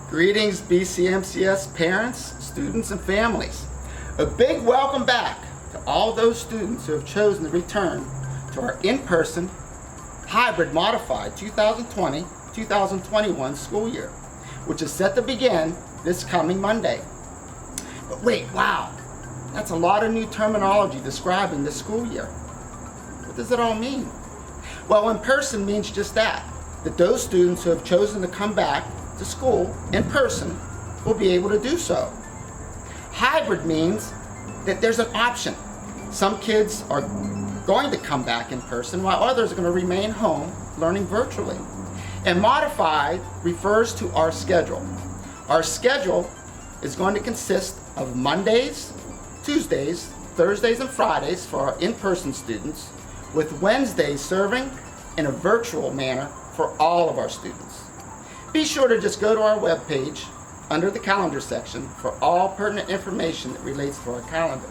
Greetings, BCMCS parents, students, and families. A big welcome back to all those students who have chosen to return to our in-person, hybrid modified 2020-2021 school year, which is set to begin this coming Monday. But wait, wow, that's a lot of new terminology describing this school year. What does it all mean? Well, in-person means just that those students who have chosen to come back to school in person will be able to do so. Hybrid means that there's an option. Some kids are going to come back in person while others are going to remain home learning virtually. And modified refers to our schedule. Our schedule is going to consist of Mondays, Tuesdays, Thursdays, and Fridays for our in-person students, with Wednesdays serving in a virtual manner for all of our students. Be sure to just go to our webpage under the calendar section for all pertinent information that relates to our calendar.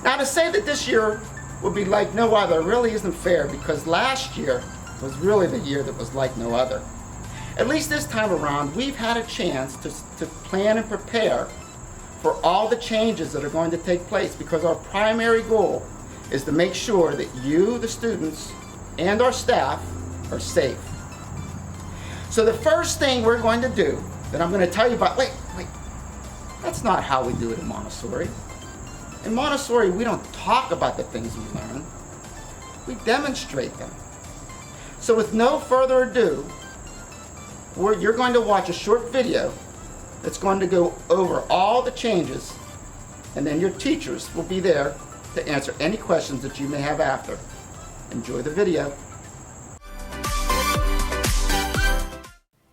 Now, to say that this year will be like no other really isn't fair, because last year was really the year that was like no other. At least this time around, we've had a chance to plan and prepare for all the changes that are going to take place, because our primary goal is to make sure that you, the students, and our staff are safe. So the first thing we're going to do, that I'm going to tell you about, wait, that's not how we do it in Montessori. In Montessori, we don't talk about the things we learn, we demonstrate them. So with no further ado, you're going to watch a short video that's going to go over all the changes, and then your teachers will be there to answer any questions that you may have after. Enjoy the video.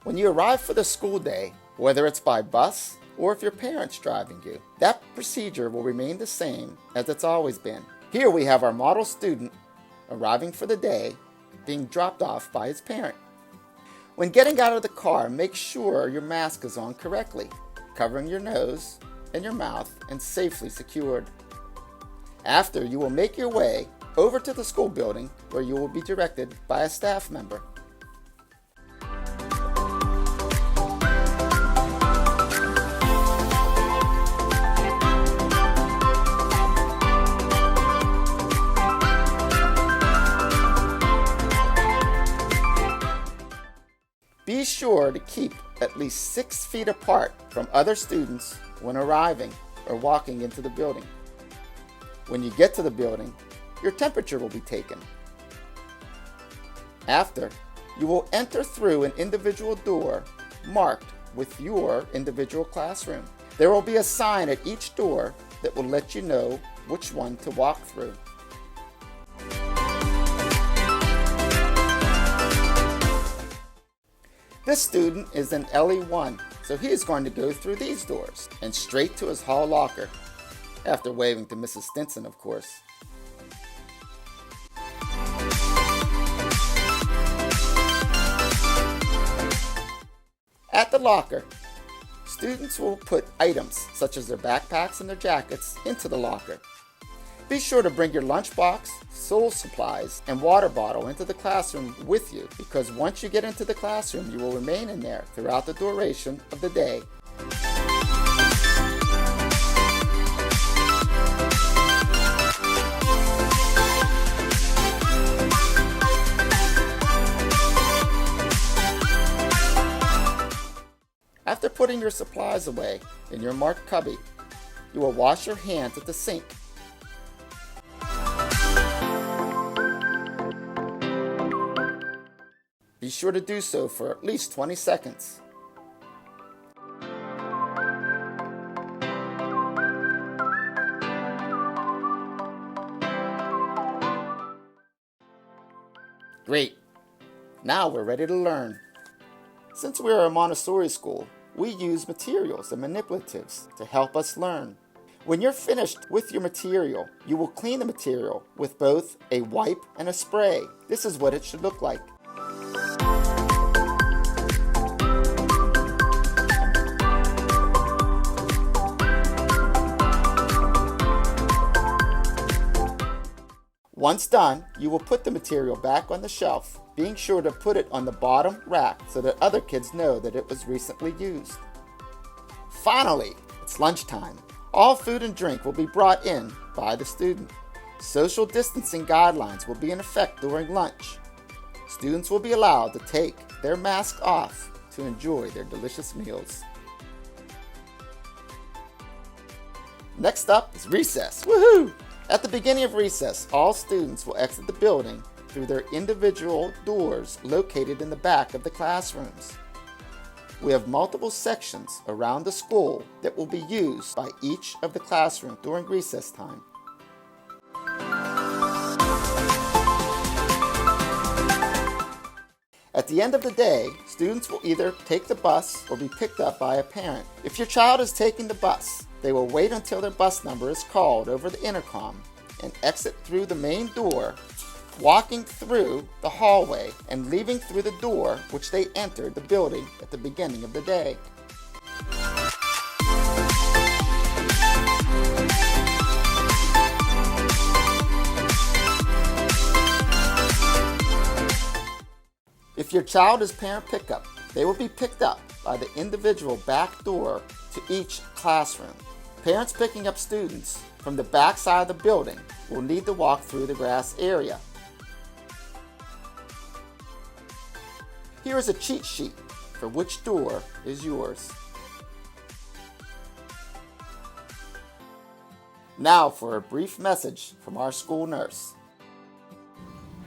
When you arrive for the school day, whether it's by bus or if your parents driving you, that procedure will remain the same as it's always been. Here we have our model student arriving for the day, being dropped off by his parent. When getting out of the car, make sure your mask is on correctly, covering your nose and your mouth and safely secured. After, you will make your way over to the school building, where you will be directed by a staff member. Be sure to keep at least 6 feet apart from other students when arriving or walking into the building. When you get to the building, your temperature will be taken. After, you will enter through an individual door marked with your individual classroom. There will be a sign at each door that will let you know which one to walk through. This student is in LE1, so he is going to go through these doors and straight to his hall locker, after waving to Mrs. Stinson, of course. At the locker, students will put items such as their backpacks and their jackets into the locker. Be sure to bring your lunchbox, school supplies, and water bottle into the classroom with you, because once you get into the classroom, you will remain in there throughout the duration of the day. After putting your supplies away in your marked cubby, you will wash your hands at the sink. Be sure to do so for at least 20 seconds. Great! Now we're ready to learn. Since we are a Montessori school, we use materials and manipulatives to help us learn. When you're finished with your material, you will clean the material with both a wipe and a spray. This is what it should look like. Once done, you will put the material back on the shelf, being sure to put it on the bottom rack so that other kids know that it was recently used. Finally, it's lunchtime. All food and drink will be brought in by the student. Social distancing guidelines will be in effect during lunch. Students will be allowed to take their mask off to enjoy their delicious meals. Next up is recess. Woohoo! At the beginning of recess, all students will exit the building through their individual doors located in the back of the classrooms. We have multiple sections around the school that will be used by each of the classrooms during recess time. At the end of the day, students will either take the bus or be picked up by a parent. If your child is taking the bus, they will wait until their bus number is called over the intercom and exit through the main door, walking through the hallway and leaving through the door which they entered the building at the beginning of the day. If your child is parent pickup, they will be picked up by the individual back door to each classroom. Parents picking up students from the back side of the building will need to walk through the grass area. Here is a cheat sheet for which door is yours. Now for a brief message from our school nurse.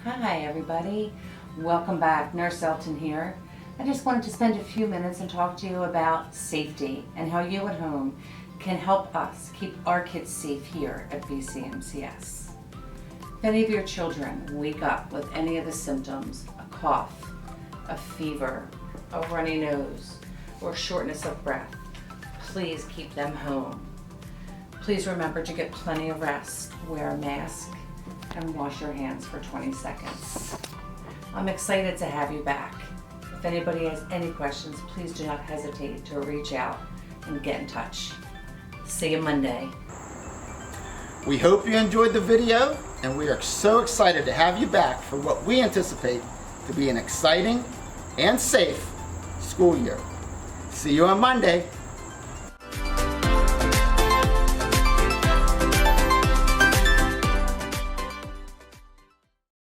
Hi everybody, welcome back. Nurse Elton here. I just wanted to spend a few minutes and talk to you about safety and how you at home can help us keep our kids safe here at BCMCS. If any of your children wake up with any of the symptoms, a cough, a fever, a runny nose, or shortness of breath, please keep them home. Please remember to get plenty of rest, wear a mask, and wash your hands for 20 seconds. I'm excited to have you back. If anybody has any questions, please do not hesitate to reach out and get in touch. See you Monday. We hope you enjoyed the video, and we are so excited to have you back for what we anticipate to be an exciting and safe school year. See you on Monday.